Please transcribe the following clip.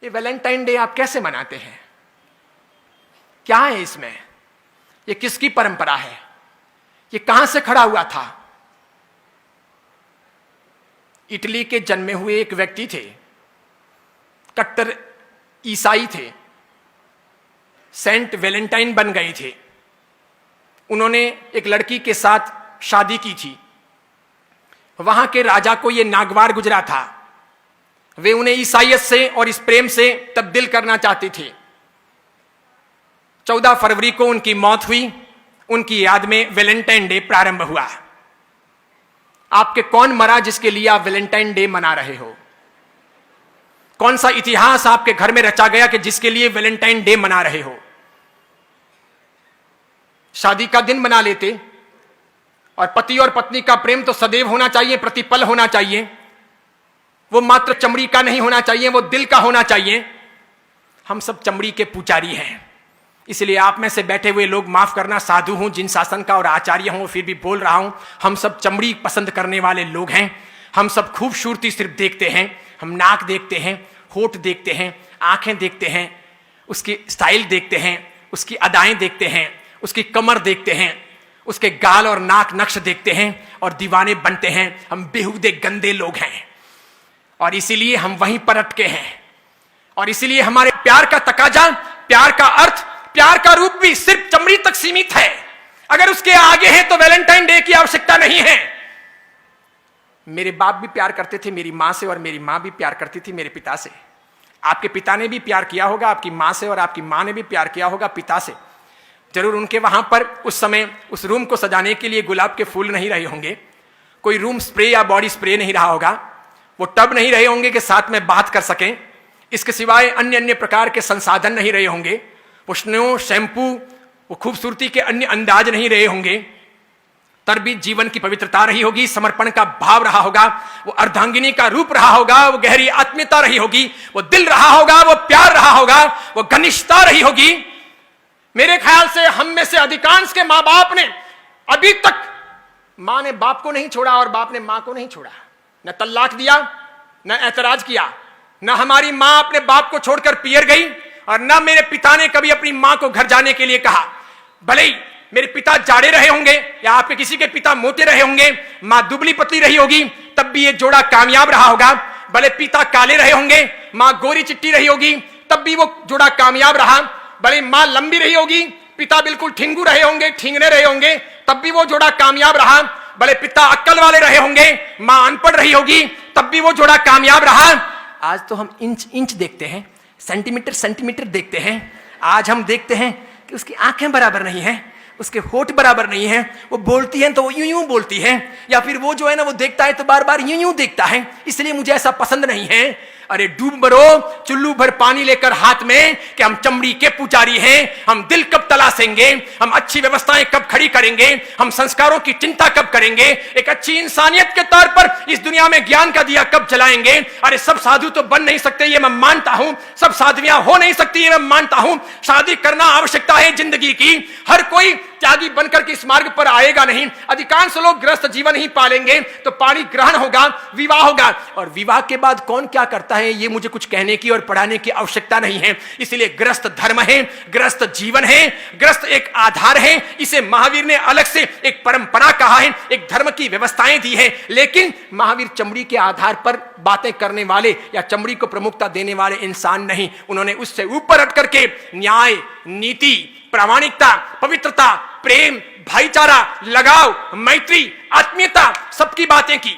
ये Valentine day आप कैसे मनाते हैं? क्या है इसमें? ये किसकी परंपरा है? ये कहां से खड़ा हुआ था? इटली के जन्मे हुए एक व्यक्ति थे, कट्टर ईसाई थे, सेंट वैलेंटाइन बन गए थे। उन्होंने एक लड़की के साथ शादी की थी। वहां के राजा को यह नागवार गुजरा था। वे उन्हें ईसाइयत से और इस प्रेम से तब्दील करना चाहते थे। 14 फरवरी को उनकी मौत हुई। उनकी याद में वैलेंटाइन डे प्रारंभ हुआ। आपके कौन मरा जिसके लिए आप वैलेंटाइन डे मना रहे हो? कौन सा इतिहास आपके घर में रचा गया कि जिसके लिए वैलेंटाइन डे मना रहे हो? शादी का दिन बना लेते, और पति और पत्नी का प्रेम तो सदैव होना चाहिए, प्रतिपल होना चाहिए। वो मात्र चमड़ी का नहीं होना चाहिए, वो दिल का होना चाहिए। हम सब चमड़ी के पुजारी हैं, इसलिए आप में से बैठे हुए लोग माफ करना, साधु हूं, जिन शासन का और आचार्य हूं, फिर भी बोल रहा हूं। हम सब चमड़ी पसंद करने वाले लोग हैं। हम सब खूबसूरती सिर्फ देखते हैं। हम नाक देखते हैं, होठ देखते हैं, आंखें देखते हैं, उसकी स्टाइल देखते हैं, उसकी अदाएं देखते हैं, उसकी कमर देखते हैं, उसके गाल और नाक नक्श देखते हैं और दीवाने बनते हैं। हम बेहुदे गंदे लोग हैं और इसीलिए हम वहीं पर अटके हैं। और इसीलिए हमारे प्यार का तकाजा, प्यार का अर्थ, प्यार का रूप भी सिर्फ चमड़ी तक सीमित है। अगर उसके आगे है तो वैलेंटाइन डे की आवश्यकता नहीं है। मेरे बाप भी प्यार करते थे मेरी मां से, और मेरी मां भी प्यार करती थी मेरे पिता से। आपके पिता ने भी प्यार किया होगा आपकी मां से, और आपकी मां ने भी प्यार किया होगा पिता से। जरूर उनके वहां पर उस समय उस रूम को सजाने के लिए गुलाब के फूल नहीं रहे होंगे, कोई रूम स्प्रे या बॉडी स्प्रे नहीं रहा होगा, वो टब नहीं रहे होंगे कि साथ में बात कर सकें। इसके सिवाय अन्य अन्य प्रकार के संसाधन नहीं रहे होंगे, वो स्नो, शैम्पू, वो खूबसूरती के अन्य अंदाज नहीं रहे होंगे। तरबी जीवन की पवित्रता रही होगी, समर्पण का भाव रहा होगा, वो अर्धांगिनी का रूप रहा होगा, वो गहरी आत्मीयता रही होगी, वो दिल रहा होगा, वो प्यार रहा होगा, वो घनिष्ठता रही होगी। मेरे ख्याल से हम में से अधिकांश के मां बाप ने अभी तक, मां ने बाप को नहीं छोड़ा और बाप ने मां को नहीं छोड़ा, न तलाक दिया, न ऐतराज किया, न हमारी मां अपने बाप को छोड़कर पियर गई, और न मेरे पिता ने कभी अपनी मां को घर जाने के लिए कहा। भले ही मेरे पिता जाड़े रहे होंगे या आपके किसी के पिता मोटे रहे होंगे, मां दुबली पतली रही होगी, तब भी ये जोड़ा कामयाब रहा होगा। भले पिता काले रहे होंगे, मां गोरी चिट्टी रही होगी, तब भी वो जोड़ा कामयाब रहा। भले मां लंबी रही होगी, पिता बिल्कुल ठिंगू रहे होंगे, ठिंगने रहे होंगे, तब भी वो जोड़ा कामयाब रहा। भले पिता अक्ल वाले रहे होंगे, मां अनपढ़ रही होगी, तब भी वो जोड़ा कामयाब रहा। आज तो हम इंच इंच देखते हैं, सेंटीमीटर सेंटीमीटर देखते हैं। आज हम देखते हैं कि उसकी आंखें बराबर नहीं है, उसके होठ बराबर नहीं है, वो बोलती है तो वो यूं यूं बोलती है, या फिर वो जो है ना वो देखता है तो बार बार यूं यूं देखता है, इसलिए मुझे ऐसा पसंद नहीं है। अरे डूब मरो चुल्लू भर पानी लेकर हाथ में कि हम चमड़ी के पुजारी हैं। हम दिल कब तलाशेंगे, हम अच्छी व्यवस्थाएं कब खड़ी करेंगे, हम संस्कारों की चिंता कब करेंगे, एक अच्छी इंसानियत के तौर पर इस दुनिया में ज्ञान का दिया कब जलाएंगे। अरे सब साधु तो बन नहीं सकते ये मैं मानता हूं, सब साध्वियां हो नहीं सकती ये मैं मानता हूं। शादी करना आवश्यकता है जिंदगी की, हर कोई त्यागी बनकर के इस मार्ग पर आएगा नहीं। अधिकांश लोग गृहस्थ जीवन ही पालेंगे तो पाणी ग्रहण होगा, विवाह होगा, और विवाह के बाद कौन क्या करता है ये मुझे कुछ कहने की और पढ़ाने की आवश्यकता नहीं है। इसलिए गृहस्थ धर्म है, गृहस्थ जीवन है, गृहस्थ एक आधार है। इसे महावीर ने अलग से एक परंपरा कहा है, एक धर्म की व्यवस्थाएं दी है। लेकिन महावीर चमड़ी के आधार पर बातें करने वाले या चमड़ी को प्रमुखता देने वाले इंसान नहीं। उन्होंने उससे ऊपर हट करके न्याय, नीति, प्रामाणिकता, पवित्रता, प्रेम, भाईचारा, लगाव, मैत्री, आत्मीयता, सबकी बातें की।